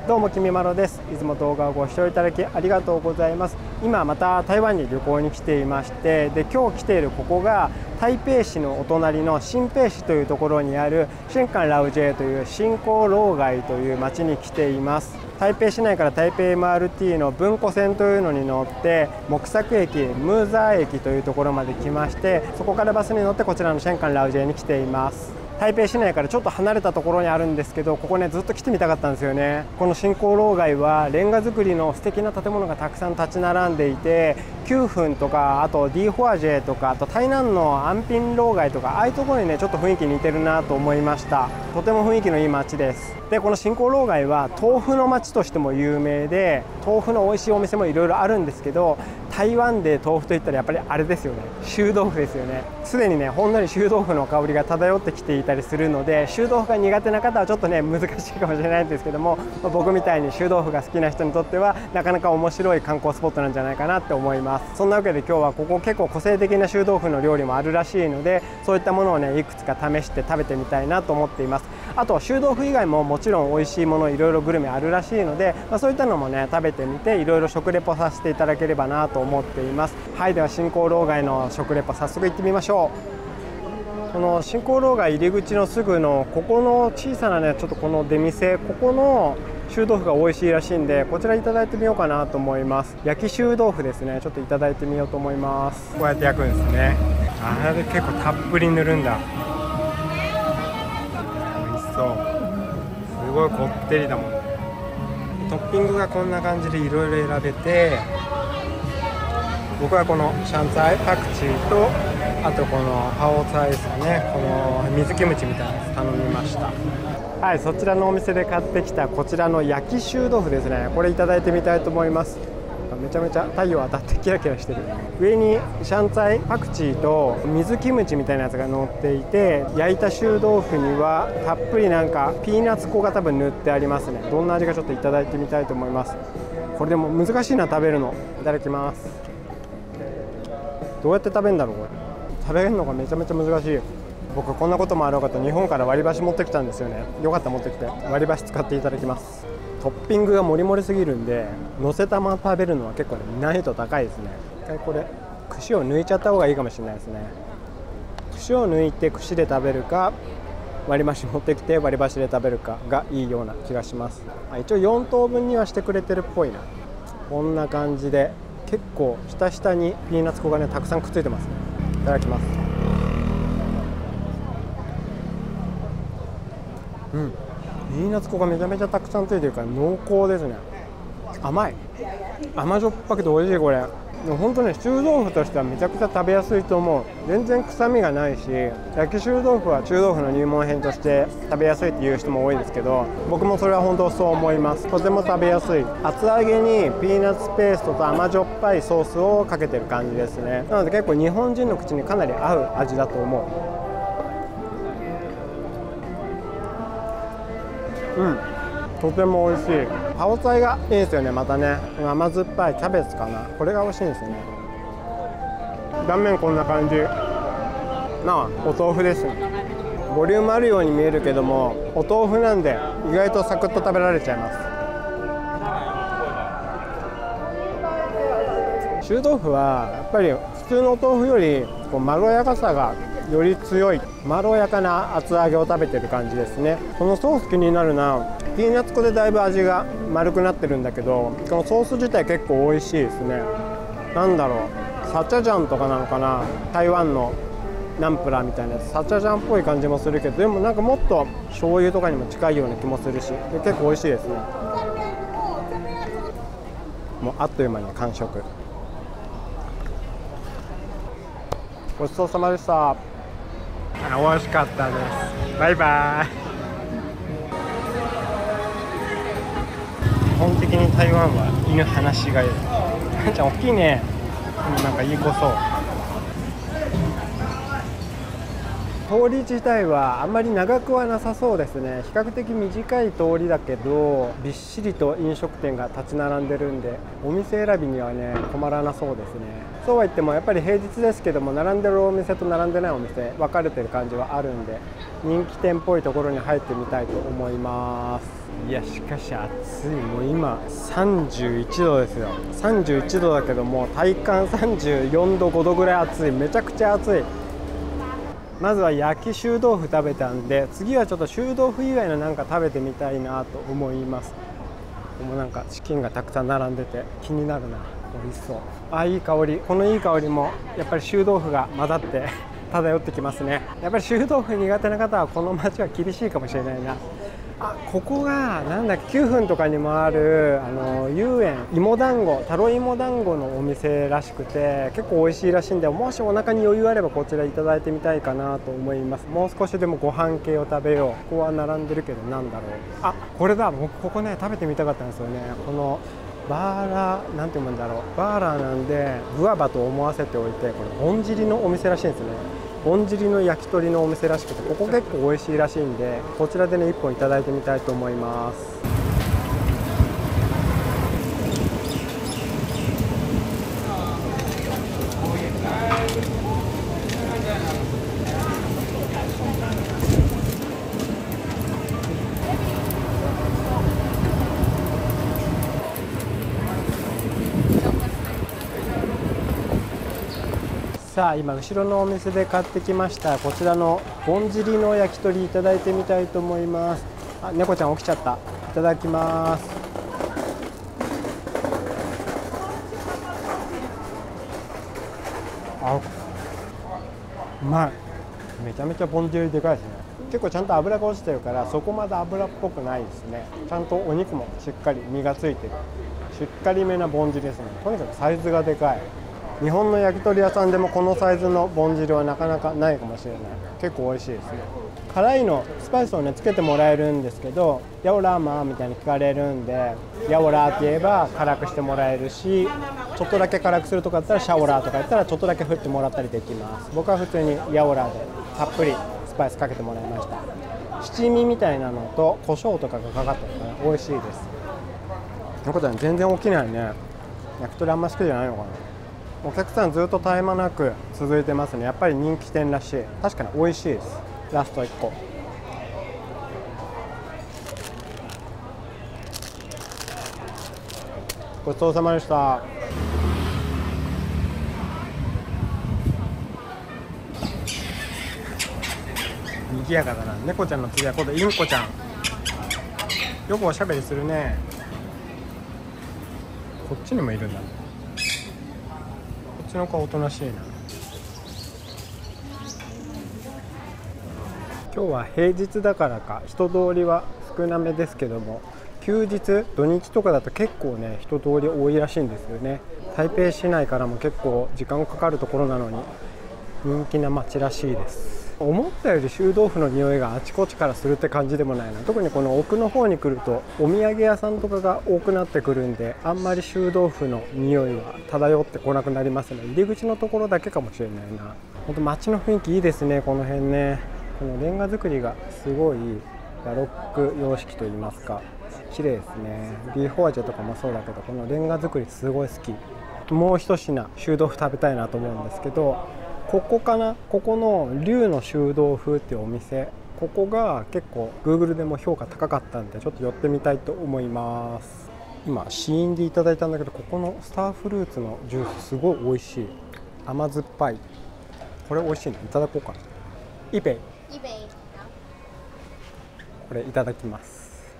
どうもきみまろです。いつも動画をご視聴いただきありがとうございます。今また台湾に旅行に来ていまして、で今日来ているここが台北市のお隣の新北市というところにある新港ラウジェという新港老街という町に来ています。台北市内から台北 MRT の文庫線というのに乗って木作駅ムーザー駅というところまで来まして、そこからバスに乗ってこちらの新港ラウジェに来ています。台北市内からちょっと離れたところにあるんですけど、ここねずっと来てみたかったんですよね。この新港老街はレンガ造りの素敵な建物がたくさん立ち並んでいて、9分とかあとディーホアジェとかあと台南の安平老街とか、ああいうところにねちょっと雰囲気似てるなと思いました。とても雰囲気のいい街です。でこの新港老街は豆腐の街としても有名で、豆腐の美味しいお店もいろいろあるんですけど、台湾で豆腐といったらやっぱりあれですよね、臭豆腐ですよね。すでにねほんのり臭豆腐の香りが漂ってきていたりするので、臭豆腐が苦手な方はちょっとね難しいかもしれないんですけども、僕みたいに臭豆腐が好きな人にとってはなかなか面白い観光スポットなんじゃないかなって思います。そんなわけで今日はここ結構個性的な臭豆腐の料理もあるらしいので、そういったものをねいくつか試して食べてみたいなと思っています。あと臭豆腐以外ももちろん美味しいものいろいろグルメあるらしいので、そういったのもね食べてみていろいろ食レポさせていただければなと思っています。はい、では新港老街の食レポ早速行ってみましょう。この新港老街入り口のすぐのここの小さなねちょっとこの出店、ここの臭豆腐が美味しいらしいんで、こちらいただいてみようかなと思います。焼き臭豆腐ですね。ちょっといただいてみようと思います。こうやって焼くんですね。あれ結構たっぷり塗るんだ。美味しそう。すごいこってりだもん。トッピングがこんな感じでいろいろ選べて、僕はこのシャンツァイパクチーとあとこのパオツァイですね、この水キムチみたいなやつ頼みました。はい、そちらのお店で買ってきたこちらの焼き臭豆腐ですね。これいただいてみたいと思います。めちゃめちゃ太陽当たってキラキラしてる。上にシャンツァイパクチーと水キムチみたいなやつが乗っていて、焼いた臭豆腐にはたっぷりなんかピーナッツ粉が多分塗ってありますね。どんな味かちょっといただいてみたいと思います。これでも難しいな食べるの。いただきます。どうやって食べるんだろうこれ。食べるのがめちゃめちゃ難しい。僕こんなこともあろうかと日本から割り箸持ってきたんですよね。よかった持ってきて。割り箸使っていただきます。トッピングがもりもりすぎるんで、乗せたまま食べるのは結構ね難易度高いですね。一回これ串を抜いちゃった方がいいかもしれないですね。串を抜いて串で食べるか、割り箸持ってきて割り箸で食べるかがいいような気がします。一応4等分にはしてくれてるっぽいな。こんな感じで結構下々にピーナッツ粉がねたくさんくっついてますね。いただきます。ピーナッツ粉がめちゃめちゃたくさんついてるから濃厚ですね。甘い、甘じょっぱくて美味しい。これでも本当ね臭豆腐としてはめちゃくちゃ食べやすいと思う。全然臭みがないし、焼き臭豆腐は臭豆腐の入門編として食べやすいっていう人も多いですけど、僕もそれは本当そう思います。とても食べやすい。厚揚げにピーナッツペーストと甘じょっぱいソースをかけてる感じですね。なので結構日本人の口にかなり合う味だと思う。とても美味しい。パオツァイがいいですよね。またね甘酸っぱいキャベツかな、これが美味しいんですよね。断面こんな感じお豆腐ですね。ボリュームあるように見えるけどもお豆腐なんで意外とサクッと食べられちゃいます。臭豆腐はやっぱり普通のお豆腐よりこうまろやかさがより強い、まろやかな厚揚げを食べてる感じですね。このソース気になるな。ピーナッツ粉でだいぶ味が丸くなってるんだけど、このソース自体結構美味しいですね。なんだろう、サチャジャンとかなのかな、台湾のナンプラーみたいなやつ、サチャジャンっぽい感じもするけど、でもなんかもっと醤油とかにも近いような気もするし、で結構美味しいですね。もうあっという間に完食。ごちそうさまでした。美味しかったです。バイバイ。基本的に台湾は犬放し飼いです。ワンちゃん大きいね。なんかいい子そう。通り自体はあんまり長くはなさそうですね。比較的短い通りだけどびっしりと飲食店が立ち並んでるんで、お店選びにはね困らなそうですね。そうは言ってもやっぱり平日ですけども、並んでるお店と並んでないお店分かれてる感じはあるんで、人気店っぽいところに入ってみたいと思います。いやしかし暑い。もう今31度ですよ。31度だけども体感34度5度ぐらい暑い。めちゃくちゃ暑い。まずは焼き臭豆腐食べたんで、次はちょっと臭豆腐以外のなんか食べてみたいなと思います。もうなんかチキンがたくさん並んでて気になるな。美味しそう。あ、いい香り。このいい香りもやっぱり臭豆腐が混ざって漂ってきますね。やっぱり臭豆腐苦手な方はこの街は厳しいかもしれないな。あ、ここがなんだっけ、9分とかにもある遊園芋団子、タロイモ団子のお店らしくて、結構美味しいらしいんで、もしお腹に余裕あればこちらいただいてみたいかなと思います。もう少しでもご飯系を食べよう。ここは並んでるけどなんだろう。あ、これだ。僕ここね食べてみたかったんですよね。このバーラー、なんて読むんだろう。バーラーなんでグアバと思わせておいて、これぼんじりのお店らしいんですね。ぼんじりの焼き鳥のお店らしくて、ここ結構美味しいらしいんで、こちらでね1本いただいてみたいと思います。さあ今後ろのお店で買ってきましたこちらのぼんじりの焼き鳥いただいてみたいと思います。あ、猫ちゃん起きちゃった。いただきます。あ、うまい。めちゃめちゃぼんじりでかいですね。結構ちゃんと脂が落ちてるからそこまで脂っぽくないですね。ちゃんとお肉もしっかり身がついてる、しっかりめなぼんじりですね。とにかくサイズがでかい。日本の焼き鳥屋さんでもこのサイズのぼん汁はなかなかないかもしれない。結構美味しいですね。辛いのスパイスをねつけてもらえるんですけど、ヤオラーマーみたいに聞かれるんで、ヤオラーって言えば辛くしてもらえるし、ちょっとだけ辛くするとかだったらシャオラーとか言ったらちょっとだけ振ってもらったりできます。僕は普通にヤオラーでたっぷりスパイスかけてもらいました。七味みたいなのと胡椒とかがかかってるから美味しいです。猫ちゃん全然起きないね。焼き鳥あんま好きじゃないのかな。お客さんずっと絶え間なく続いてますね。やっぱり人気店らしい。確かに美味しいです。ラスト1個。ごちそうさまでした。賑やかだな。猫ちゃんの次は今度インコちゃん。よくおしゃべりするね。こっちにもいるんだね。こっちの子はおとなしいな。今日は平日だからか人通りは少なめですけども、休日土日とかだと結構ね人通り多いらしいんですよね。台北市内からも結構時間かかるところなのに人気な街らしいです。思ったより臭豆腐の匂いがあちこちからするって感じでもないな。特にこの奥の方に来るとお土産屋さんとかが多くなってくるんで、あんまり臭豆腐の匂いは漂ってこなくなりますね。入り口のところだけかもしれないな。ほんと街の雰囲気いいですね。この辺ね、このレンガ造りがすごいバロック様式といいますか綺麗ですね。ビーフォアジェとかもそうだけど、このレンガ造りすごい好き。もう一品臭豆腐食べたいなと思うんですけど、ここかな、ここの龍の臭豆腐っていうお店、ここが結構 Google でも評価高かったんでちょっと寄ってみたいと思います。今試飲でいただいたんだけど、ここのスターフルーツのジュースすごい美味しい。甘酸っぱい。これ美味しいね。いただこうかな。イペイこれいただきます。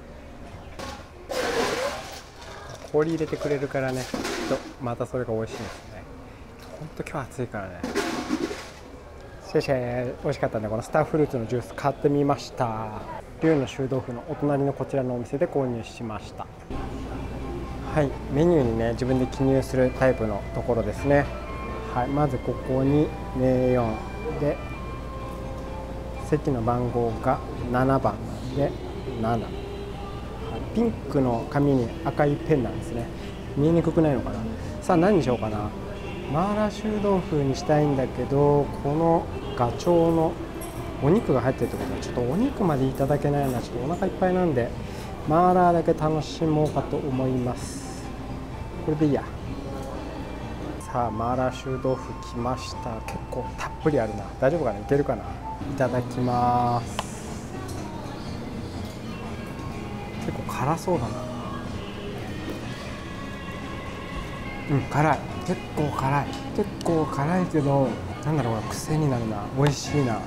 氷入れてくれるからね、またそれが美味しいですね。ほんと今日暑いからね。シェシェ、美味しかったんでこのスターフルーツのジュース買ってみました。龍の臭豆腐のお隣のこちらのお店で購入しました。はい、メニューにね自分で記入するタイプのところですね。はい、まずここに名4で席の番号が7番で7、ピンクの紙に赤いペンなんですね。見えにくくないのかな。さあ何にしようかな。マーラー臭豆腐にしたいんだけど、このガチョウのお肉が入ってるってことはちょっとお肉までいただけないのはちょっとお腹いっぱいなんで、マーラーだけ楽しもうかと思います。これでいいや。さあマーラー臭豆腐来ました。結構たっぷりあるな。大丈夫かな、いけるかな。いただきます。結構辛そうだな。辛い。結構辛いけど、なんだろうな、癖になるな。美味しいな。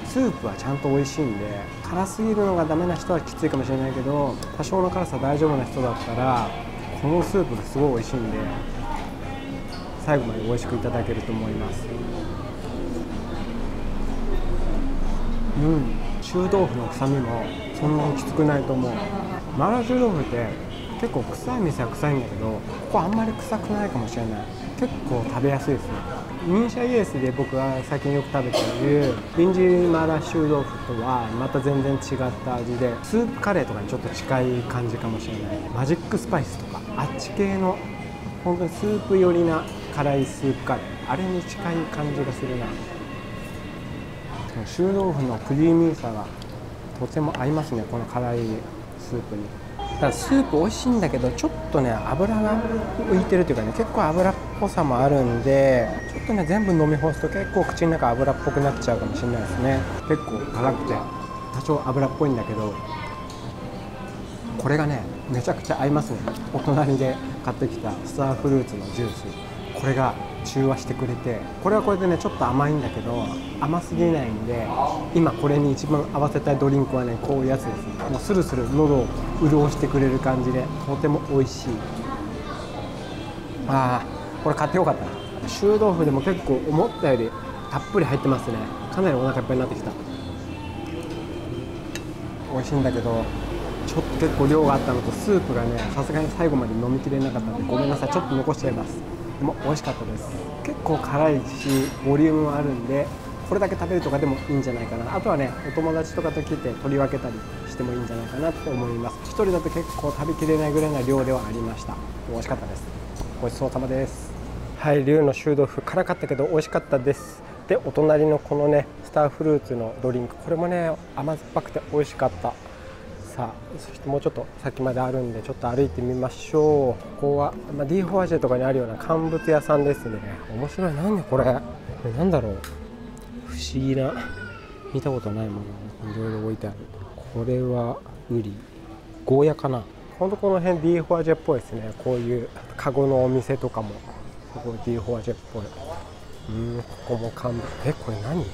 スープはちゃんと美味しいんで、辛すぎるのがダメな人はきついかもしれないけど、多少の辛さ大丈夫な人だったらこのスープがすごい美味しいんで、最後まで美味しくいただけると思います。臭豆腐の臭みもそんなにきつくないと思う。マーラー臭豆腐って結構臭い店は臭いんだけど、ここあんまり臭くないかもしれない。結構食べやすいですね。ミーシャイエースで僕が最近よく食べているリンジマーラー臭豆腐とはまた全然違った味で、スープカレーとかにちょっと近い感じかもしれない。マジックスパイスとかあっち系の本当にスープ寄りな辛いスープカレー、あれに近い感じがするな。臭豆腐のクリーミーさがとても合いますね、この辛いスープに。ただスープ美味しいんだけど、ちょっとね油が浮いてるというかね、結構油っぽさもあるんで、ちょっとね全部飲み干すと結構口の中油っぽくなっちゃうかもしれないですね。結構辛くて多少油っぽいんだけど、これがねめちゃくちゃ合いますね。お隣で買ってきたスターフルーツのジュース、これが中和してくれて、これはこれでねちょっと甘いんだけど甘すぎないんで、今これに一番合わせたいドリンクはねこういうやつですね。もうスルスル喉を潤してくれる感じでとても美味しい。これ買ってよかったな。臭豆腐でも結構思ったよりたっぷり入ってますね。かなりお腹いっぱいになってきた。美味しいんだけどちょっと結構量があったのと、スープがねさすがに最後まで飲みきれなかったのでごめんなさい、ちょっと残しちゃいます。でも美味しかったです。結構辛いしボリュームもあるんで、これだけ食べるとかでもいいんじゃないかな。あとはねお友達とかと来て取り分けたりしてもいいんじゃないかなって思います。一人だと結構食べきれないぐらいな量ではありました。美味しかったです。ごちそうさまです。はい、龍の臭豆腐辛かったけど美味しかったです。でお隣のこのねスターフルーツのドリンク、これもね甘酸っぱくて美味しかった。さあそしてもうちょっと先まであるんでちょっと歩いてみましょう。ここは、ディーホワジェとかにあるような乾物屋さんですね。面白い。なんでこれなんだろう、不思議な、見たことないものいろいろ置いてある。これはウリゴーヤかな。ほんとこの辺ディーホワジェっぽいですね。こういうカゴのお店とかもすごいディーホワジェっぽい。ここも乾物。これ何、こ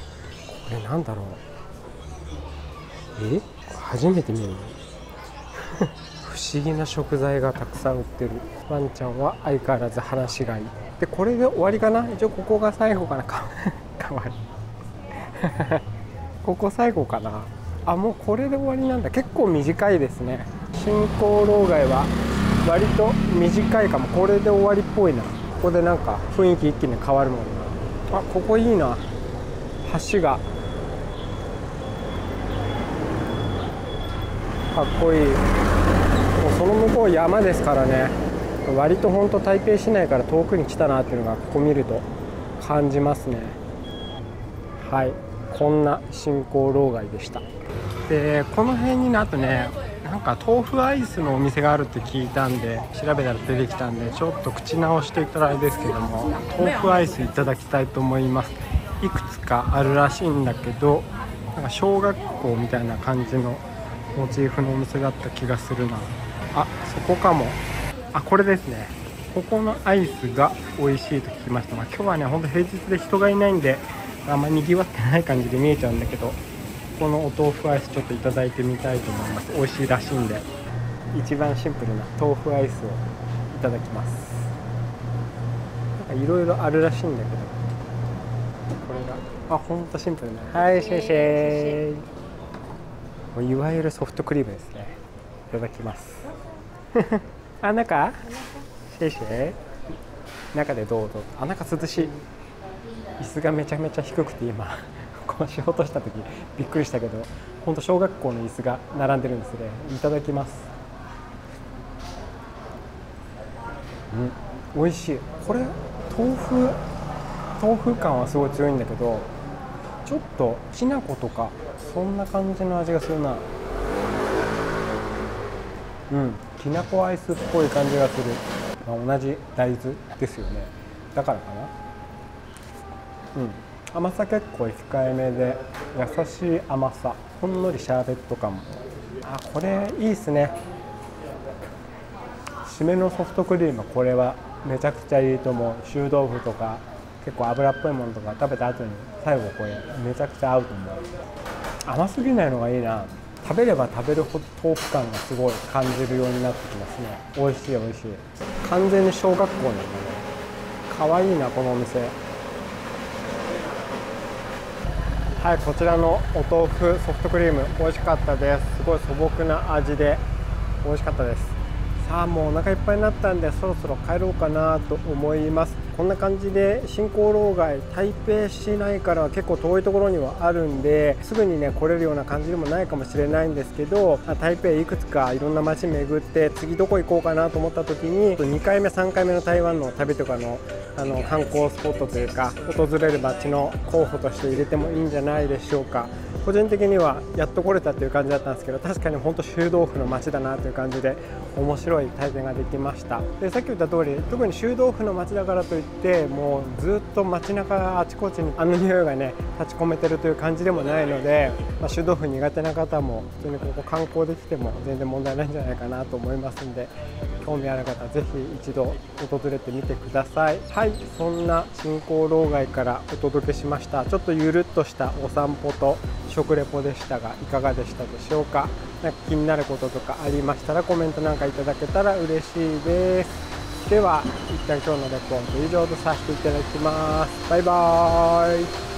れなんだろう、初めて見る不思議な食材がたくさん売ってる。ワンちゃんは相変わらず話しがいい。でこれで終わりかな。一応ここが最後かな。かわいいここ最後かな。もうこれで終わりなんだ。結構短いですね。新興老街は割と短いかも。これで終わりっぽいな。ここでなんか雰囲気一気に変わるもんな。ここいいな。橋がかっこいい。もうその向こう山ですからね。割と本当台北市内から遠くに来たなっていうのがここ見ると感じますね。はい、こんな新興老街でした。でこの辺にあとねなんか豆腐アイスのお店があるって聞いたんで調べたら出てきたんで、ちょっと口直していったらあれですけども、豆腐アイスいただきたいと思います。いくつかあるらしいんだけど、なんか小学校みたいな感じのモチーフのお店だった気がするな。そこかも。これですね。ここのアイスが美味しいと聞きました。今日はねほんと平日で人がいないんであんまにぎわってない感じで見えちゃうんだけど、このお豆腐アイスちょっといただいてみたいと思います。美味しいらしいんで、一番シンプルな豆腐アイスをいただきます。なんかいろいろあるらしいんだけど、これがほんとシンプルな。はい、シェイシェイ。いわゆるソフトクリームですね。いただきます中シェイシェイ。中でどうぞ。中涼しい。椅子がめちゃめちゃ低くて今こうしようとした時びっくりしたけど、ほんと小学校の椅子が並んでるんですね。いただきます。美味しい。これ豆腐感はすごい強いんだけど、ちょっときな粉とかそんな感じの味がするな。きなこアイスっぽい感じがする。同じ大豆ですよね、だからかな。甘さ結構控えめで優しい甘さ、ほんのりシャーベット感も。これいいっすね。締めのソフトクリーム、これはめちゃくちゃいいと思う。臭豆腐とか結構油っぽいものとか食べた後に最後これめちゃくちゃ合うと思う。甘すぎないのがいいな。食べれば食べるほど豆腐感がすごい感じるようになってきますね。美味しい美味しい。完全に小学校なんだね。かわいいなこのお店。はい、こちらのお豆腐ソフトクリーム美味しかったです。すごい素朴な味で美味しかったです。さあもうお腹いっぱいになったんでそろそろ帰ろうかなと思います。こんな感じで新興老街、台北市内からは結構遠いところにはあるんですぐにね来れるような感じでもないかもしれないんですけど、台北いくつかいろんな街巡って次どこ行こうかなと思った時に2回目3回目の台湾の旅とかの観光スポットというか訪れる街の候補として入れてもいいんじゃないでしょうか。個人的にはやっと来れたっていう感じだったんですけど、確かに本当臭豆腐の街だなという感じで面白い体験ができました。でさっき言った通り、特に臭豆腐の街だからといってもうずっと街中あちこちに匂いがね立ち込めてるという感じでもないので、臭豆腐苦手な方も普通にここ観光できても全然問題ないんじゃないかなと思いますんで、興味ある方ぜひ一度訪れてみてください。はい、そんな新興老街からお届けしました。ちょっとゆるっとしたお散歩と食レポでしたがいかがでしたでしょうか。なんか気になることとかありましたらコメントなんかいただけたら嬉しいです。では一旦今日のレポート以上とさせていただきます。バイバーイ。